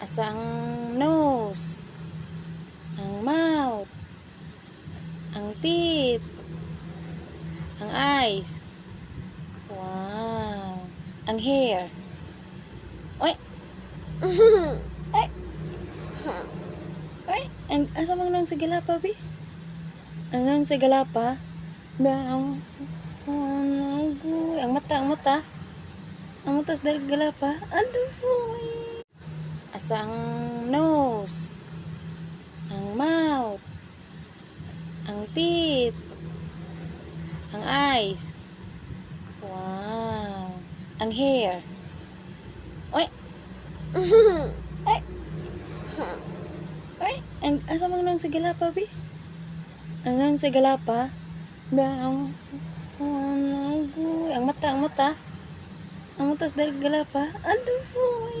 Asa ang nose, ang mouth, ang teeth, ang eyes. Wow. Ang hair. Oy. Ay. Ay. Asa mang nang sa galapa, bi? Ang nang sa galapa? Ang mata, ang mata. Ang mata sa galapa. Aduh. Asa ang nose, ang mouth, ang teeth, ang eyes. Wow. Ang hair. Oy. Ay. Ay. Asa mang nang sa galapa, bi? Ang nang sa galapa? Ang mata, ang mata. Ang mata sa galapa. Aduh.